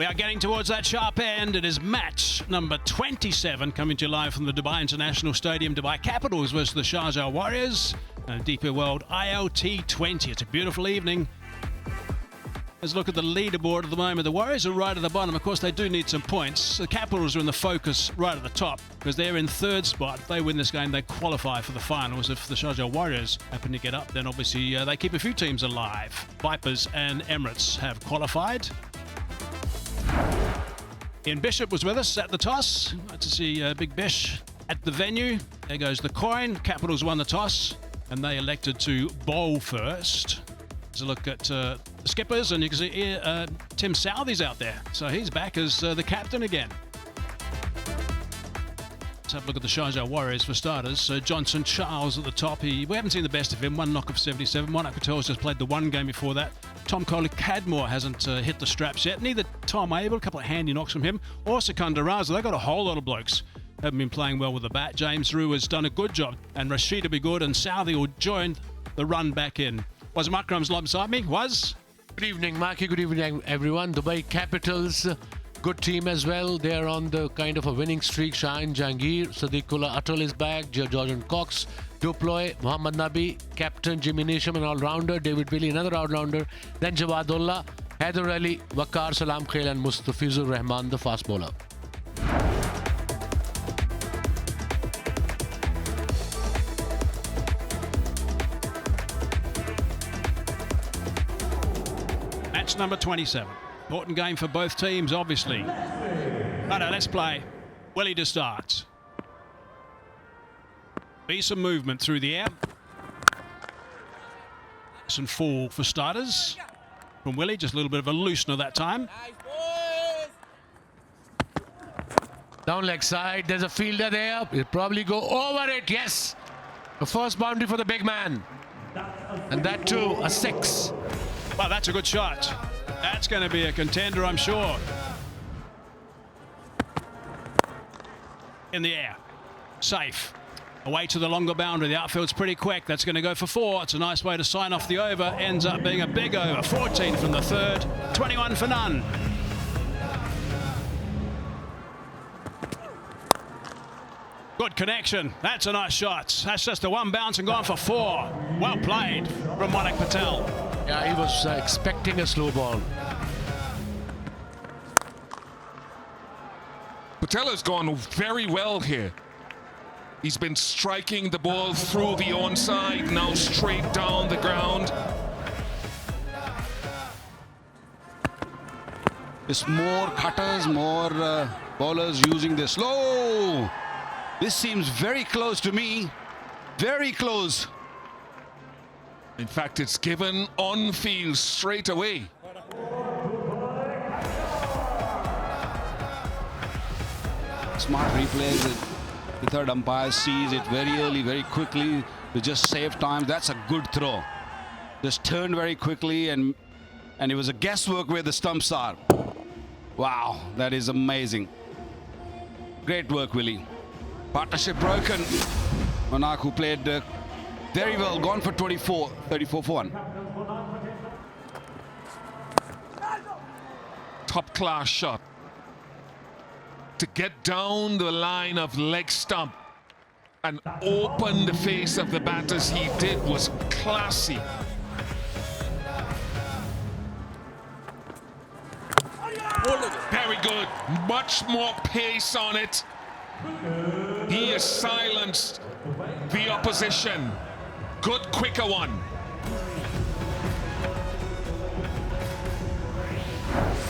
We are getting towards that sharp end. It is match number 27 coming to you live from the Dubai International Stadium. Dubai Capitals versus the Sharjah Warriors. And DP World ILT20. It's a beautiful evening. Let's look at the leaderboard at the moment. The Warriors are right at the bottom. Of course, they do need some points. The Capitals are in the focus right at the top because they're in third spot. If they win this game, they qualify for the finals. If the Sharjah Warriors happen to get up, then obviously they keep a few teams alive. Vipers and Emirates have qualified. Ian Bishop was with us at the toss. Nice to see Big Bish at the venue. There goes the coin. Capitals won the toss and they elected to bowl first. Let's look at the skippers, and you can see here, Tim Southey's out there. So he's back as the captain again. Let's have a look at the Sharjah Warriors for starters. So Johnson Charles at the top. We haven't seen the best of him. One knock of 77. Monak Patel's just played the one game before that. Tom Kohli-Cadmore hasn't hit the straps yet. Neither Tom Abel, a couple of handy knocks from him, or Sikandar Raza. They've got a whole lot of blokes. Haven't been playing well with the bat. James Rue has done a good job. And Rashid will be good. And Southey will join the run back in. Was Makram's lob beside me? Was? Good evening, Marky. Good evening, everyone. Dubai Capitals, good team as well. They're on the kind of a winning streak. Shaheen Jahangir, Sadiqullah Atul is back. Jordan Cox, Duploy, Mohammad Nabi, captain Jimmy Neesham, an all-rounder. David Willey, another all-rounder. Then Jawadullah, Haider Ali, Waqar Salam Khail, and Mustafizur Rahman, the fast bowler. Match number 27. Important game for both teams, obviously. Righto, let's play. Willie to start. Be some movement through the air. Some fall for starters. From Willie, just a little bit of a loosener that time. Down leg side, there's a fielder there. He'll probably go over it, yes. The first boundary for the big man. And that too, a 6. Well, that's a good shot. That's going to be a contender, I'm sure. In the air. Safe. Away to the longer boundary. The outfield's pretty quick. That's going to go for 4. It's a nice way to sign off the over. Ends up being a big over. 14 from the third. 21 for none. Good connection. That's a nice shot. That's just the one bounce and gone for 4. Well played from Monak Patel. Yeah, he was expecting a slow ball. Patel has gone very well here. He's been striking the ball through the onside, now straight down the ground. There's more cutters, more bowlers using this. Slow! This seems very close to me. Very close. In fact, it's given on field straight away. Smart replays. The third umpire sees it very early, very quickly to just save time. That's a good throw. Just turned very quickly, and it was a guesswork where the stumps are. Wow, that is amazing. Great work, Willie. Partnership broken. Monak, who played very well, gone for 24, 34 for 1. Top class shot. To get down the line of leg stump and open the face of the batters he did was classy. Very good. Much more pace on it. He has silenced the opposition. Good, quicker one.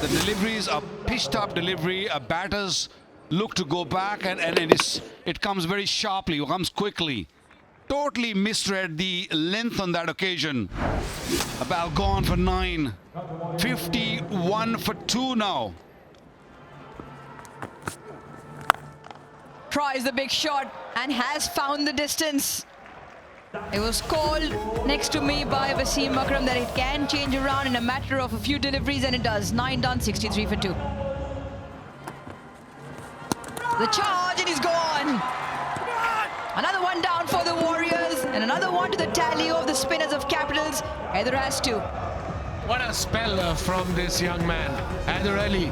The deliveries are pitched up delivery. Batters look to go back, and it comes very sharply, comes quickly. Totally misread the length on that occasion. A ball gone for 9. 51 for 2 now. Tries the big shot and has found the distance. It was called next to me by Wasim Akram that it can change around in a matter of a few deliveries, and it does. 9 done, 63 for 2. The charge, and he's gone. Another one down for the Warriors, and another one to the tally of the spinners of Capitals. Either has 2. What a spell from this young man. Haider Ali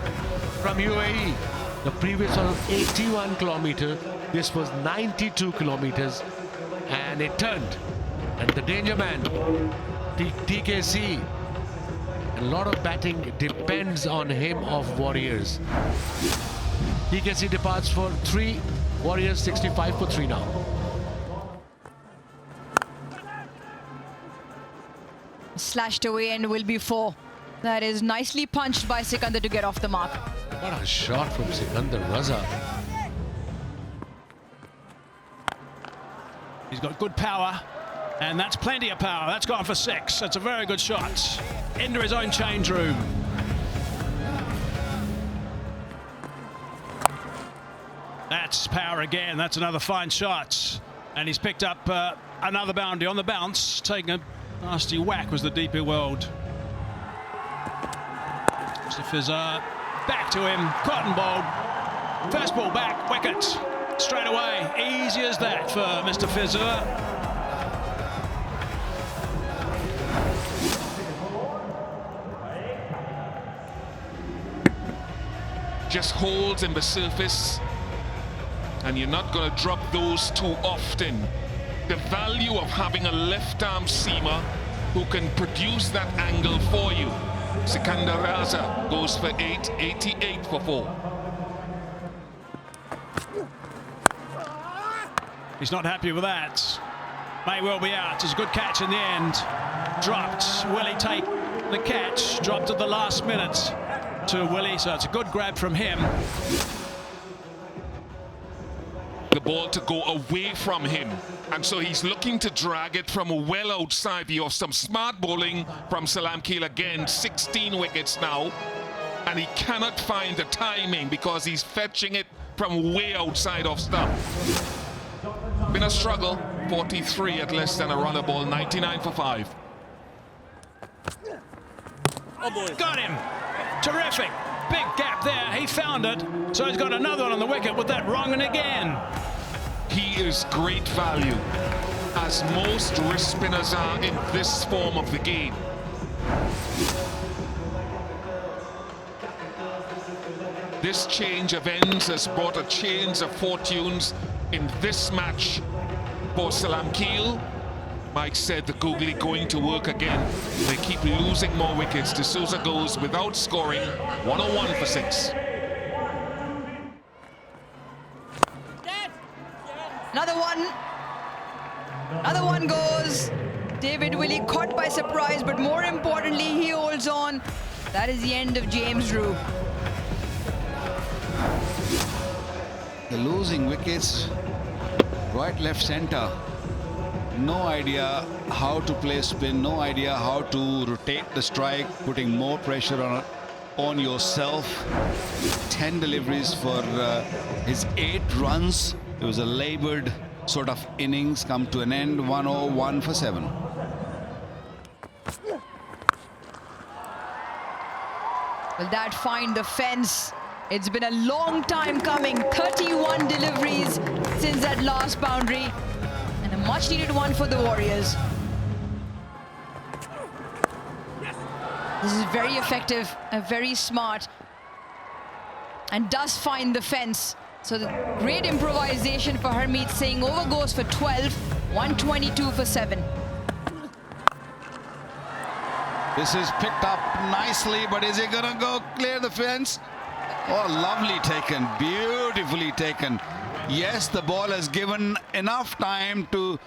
from UAE. The previous one was 81 kilometers. This was 92 kilometers. And it turned. And the danger man, TKC. A lot of batting depends on him of Warriors. TKC departs for 3. Warriors 65 for 3 now. Slashed away and will be 4. That is nicely punched by Sikandar to get off the mark. What a shot from Sikandar Raza. He's got good power, and that's plenty of power. That's gone for 6. That's a very good shot. Into his own change room. That's power again. That's another fine shot. And he's picked up another boundary on the bounce. Taking a nasty whack was the DP World. Mr. Fizzer, back to him. Cotton bowled. First ball back, wicket. Straight away. Easy as that for Mr. Fizzer. Just holds in the surface, and you're not going to drop those too often. The value of having a left-arm seamer who can produce that angle for you. Sikandar Raza goes for 8, 88 for 4. He's not happy with that. May well be out. It's a good catch in the end. Dropped. Will he take the catch? Dropped at the last minute to Willie, so it's a good grab from him. The ball to go away from him, and so he's looking to drag it from well outside. You have some smart bowling from Salam Keel again. 16 wickets now, and he cannot find the timing because he's fetching it from way outside of stump. Been a struggle. 43 at less than a runner ball. 99 for 5. Got him. Terrific. Big gap there. He found it. So he's got another one on the wicket with that wrong and again. He is great value, as most wrist spinners are in this form of the game. This change of ends has brought a change of fortunes in this match for Salam Keel. Mike said the googly going to work again. They keep losing more wickets. D'Souza goes without scoring. 101 for 6. Another one goes. David Willey caught by surprise, but more importantly, he holds on. That is the end of James Rue. The losing wickets, right, left, centre. No idea how to play spin, no idea how to rotate the strike, putting more pressure on yourself. 10 deliveries for his 8 runs. It was a laboured sort of innings, come to an end. 101 for 7. Will that find the fence? It's been a long time coming. 31 deliveries since that last boundary. And a much needed one for the Warriors. This is very effective, very smart, and does find the fence. So the great improvisation for Harmeet Singh. Over goes for 12, 122 for 7. This is picked up nicely, but is he gonna go clear the fence? Oh, lovely taken, beautifully taken. Yes, the ball has given enough time to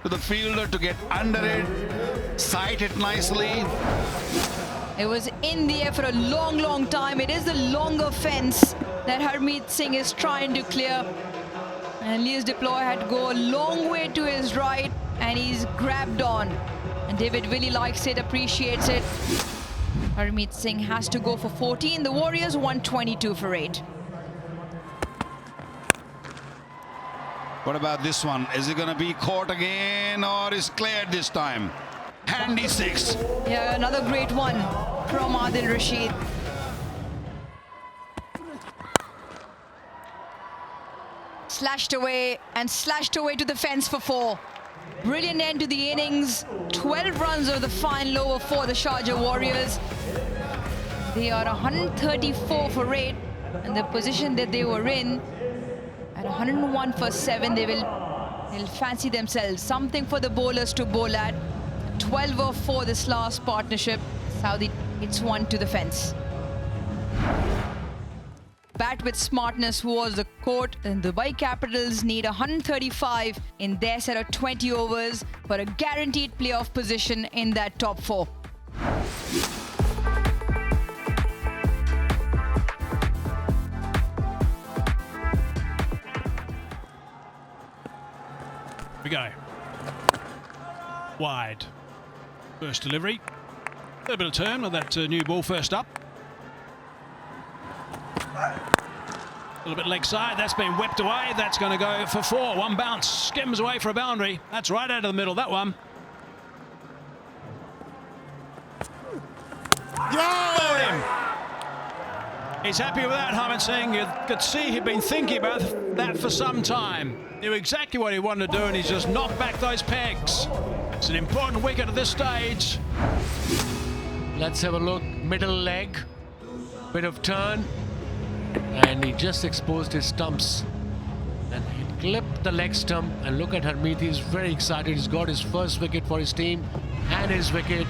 the fielder to get under it, sight it nicely. It was in the air for a long, long time. It is the longer fence that Harmeet Singh is trying to clear. And Elias Deploy had to go a long way to his right, and he's grabbed on. And David Willey likes it, appreciates it. Harmeet Singh has to go for 14. The Warriors 122 for 8. What about this one? Is it going to be caught again, or is cleared this time? Handy 6. Yeah, another great one from Adil Rashid. Slashed away and slashed away to the fence for 4. Brilliant end to the innings. 12 runs over the final over for the Sharjah Warriors. They are 134 for 8, and the position that they were in at 101 for 7, they'll fancy themselves something for the bowlers to bowl at. 12 over 4 this last partnership. Saudi hits one to the fence. Bat with smartness was the quote, and the Dubai Capitals need 135 in their set of 20 overs for a guaranteed playoff position in that top 4. Here we go. Wide. First delivery. A little bit of turn with that new ball first up. A little bit leg side, that's been whipped away. That's going to go for 4. One bounce, skims away for a boundary. That's right out of the middle, that one. Bowled him. He's happy with that, Harman Singh. You could see he'd been thinking about that for some time. Knew exactly what he wanted to do, and he's just knocked back those pegs. It's an important wicket at this stage. Let's have a look. Middle leg. Bit of turn. And he just exposed his stumps. And he clipped the leg stump. And look at Harmeet. He's very excited. He's got his first wicket for his team. And his wicket.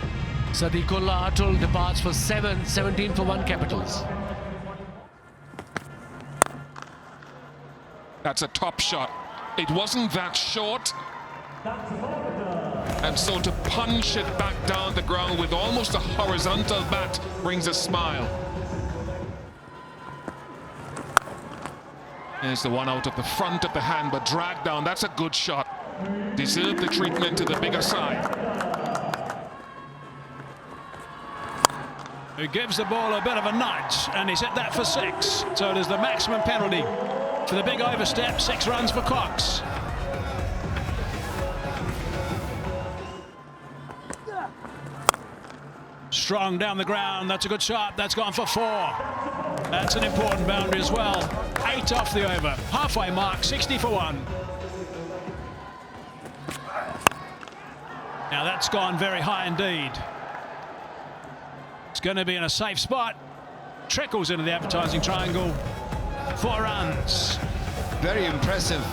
Sadiqullah Atul departs for 17 for 1 Capitals. That's a top shot. It wasn't that short. And so to punch it back down the ground with almost a horizontal bat brings a smile. There's the one out of the front of the hand, but dragged down. That's a good shot. Deserved the treatment to the bigger side. Who gives the ball a bit of a nudge, and he's hit that for 6. So there's the maximum penalty for the big overstep. 6 runs for Cox. Strong down the ground. That's a good shot. That's gone for 4. That's an important boundary as well. 8 off the over. Halfway mark, 60 for 1. Now that's gone very high indeed. It's going to be in a safe spot. Trickles into the advertising triangle. 4 runs. Very impressive,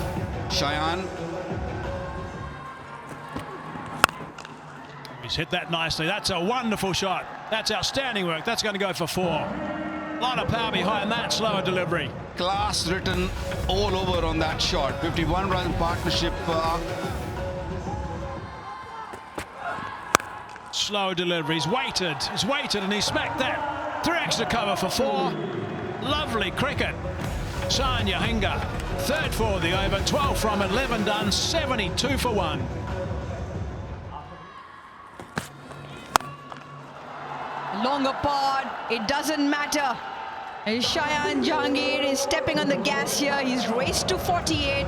Cheyenne. He's hit that nicely. That's a wonderful shot. That's outstanding work. That's going to go for 4. A lot of power behind that slower delivery. Class written all over on that shot. 51-run partnership. Slow delivery. He's waited and he smacked that. 3 extra cover for 4. Lovely cricket. Sharjah Warriors, 3rd for the over. 12 from 11 done. 72 for 1. Long apart, it doesn't matter. Shayan Jahangir is stepping on the gas here. He's raced to 48.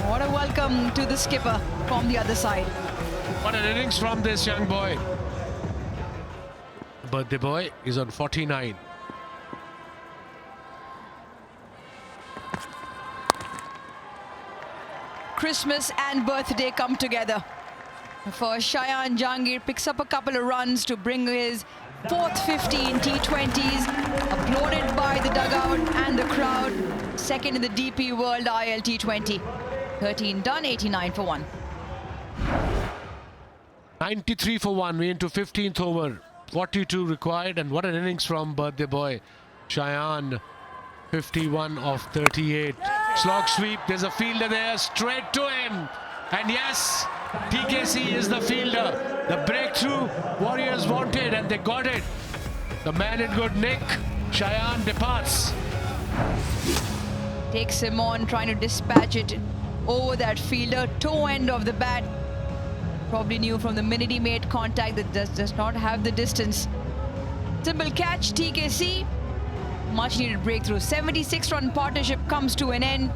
What a welcome to the skipper from the other side. What an innings from this young boy. But the boy is on 49. Christmas and birthday come together. For Shayan Jahangir, picks up a couple of runs to bring his 4th 50 in T20s, applauded by the dugout and the crowd. 2nd in the DP World ILT20. 13 done, 89 for 1. 93 for 1. We're into 15th over. 42 required, and what an innings from birthday boy. Cheyenne, 51 of 38. Slog sweep, there's a fielder there, straight to him. And yes, TKC is the fielder. The breakthrough Warriors wanted, and they got it. The man in good nick, Cheyenne departs. Takes him on, trying to dispatch it over that fielder. Toe end of the bat. Probably knew from the minute he made contact that does not have the distance. Simple catch, TKC. Much needed breakthrough. 76-run partnership comes to an end.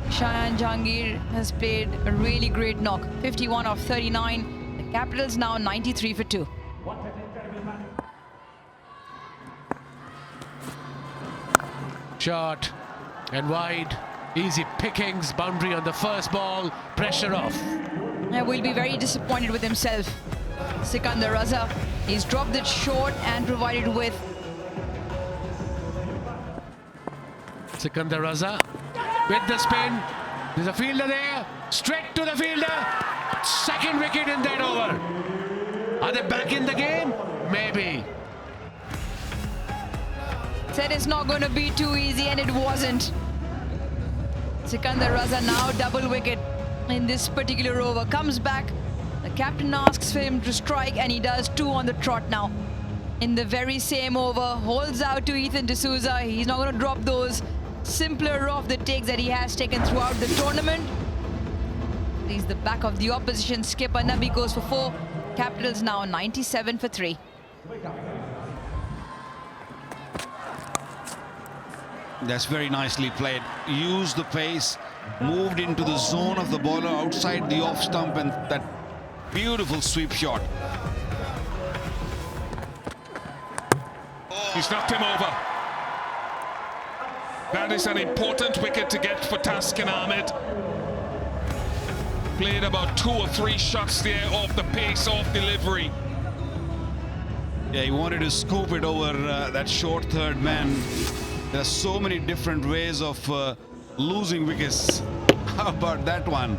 Shayan Jahangir has played a really great knock. 51 of 39. The Capitals now 93 for 2. Short and wide. Easy pickings. Boundary on the first ball. Pressure off. will be very disappointed with himself. Sikandar Raza, he's dropped it short and provided with. Sikandar Raza with the spin. There's a fielder there. Straight to the fielder. Second wicket in that over. Are they back in the game? Maybe. Said it's not going to be too easy, and it wasn't. Sikandar Raza now double wicket in this particular over. Comes back. The captain asks for him to strike, and he does, 2 on the trot now. In the very same over, holds out to Ethan D'Souza. He's not going to drop those simpler off the takes that he has taken throughout the tournament. He's the back of the opposition skipper. Nabi goes for 4. Capitals now 97 for 3. That's very nicely played. Used the pace, moved into the zone of the bowler outside the off stump, and that beautiful sweep shot. He's knocked him over. That is an important wicket to get for Taskin Ahmed. Played about 2 or 3 shots there off the pace, off delivery. Yeah, he wanted to scoop it over that short third man. There are so many different ways of losing wickets. How about that one?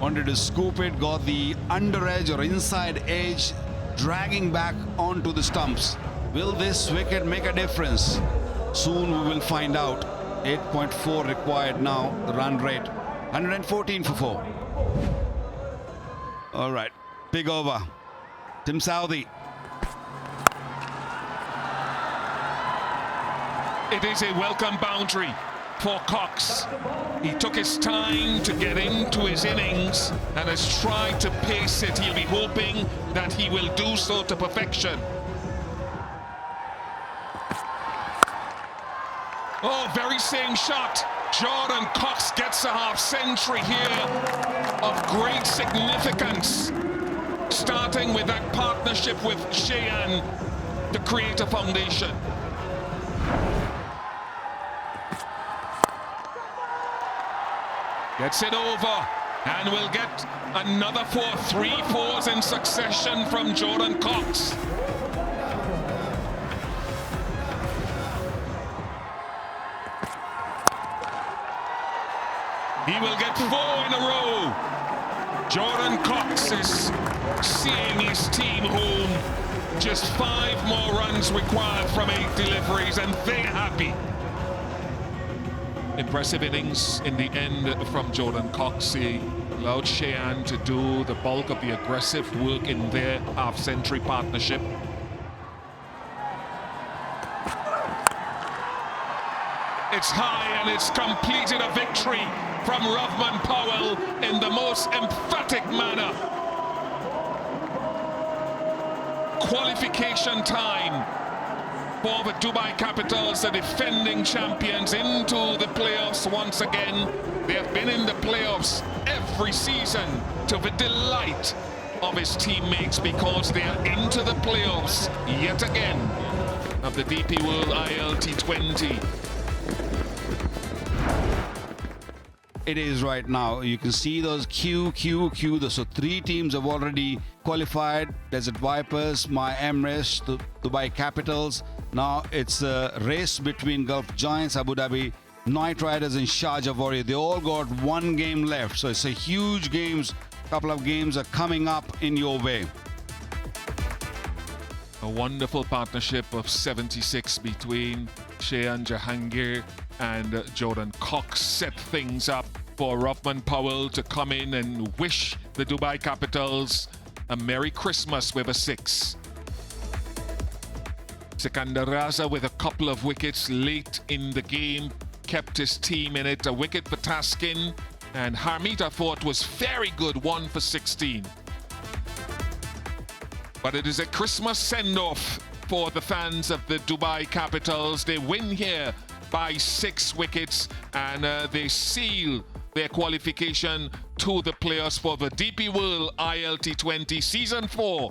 Wanted to scoop it, got the under edge or inside edge, dragging back onto the stumps. Will this wicket make a difference? Soon we will find out. 8.4 required now, the run rate. 114 for 4. All right, big over. Tim Southee. It is a welcome boundary for Cox. He took his time to get into his innings and has tried to pace it. He'll be hoping that he will do so to perfection. Oh, very same shot. Jordan Cox gets a half century here of great significance. Starting with that partnership with Shehan to create a foundation. Gets it over, and we'll get another 4, 3 4s in succession from Jordan Cox. He will get 4 in a row. Jordan Cox is seeing his team home. Just 5 more runs required from 8 deliveries, and they're happy. Impressive innings in the end from Jordan Cox. He allowed Shehan to do the bulk of the aggressive work in their half-century partnership. It's high, and it's completed a victory from Rovman Powell in the most emphatic manner. Qualification time for the Dubai Capitals, the defending champions, into the playoffs once again. They have been in the playoffs every season to the delight of his teammates, because they are into the playoffs yet again of the DP World ILT20. It is right now. You can see those Q. So 3 teams have already qualified. Desert Vipers, My Emirates, the Dubai Capitals. Now it's a race between Gulf Giants, Abu Dhabi Knight Riders, and Sharjah Warriors. They all got 1 game left. So it's a huge games. Couple of games are coming up in your way. A wonderful partnership of 76 between Shehan Jahangir and Jordan Cox set things up for Rovman Powell to come in and wish the Dubai Capitals a Merry Christmas with a 6. Sikandar Raza with a couple of wickets late in the game kept his team in it. A wicket for Taskin, and Harmeet, I thought, was very good, 1 for 16. But it is a Christmas send-off for the fans of the Dubai Capitals. They win here by 6 wickets, and they seal their qualification to the playoffs for the DP World ILT20 Season 4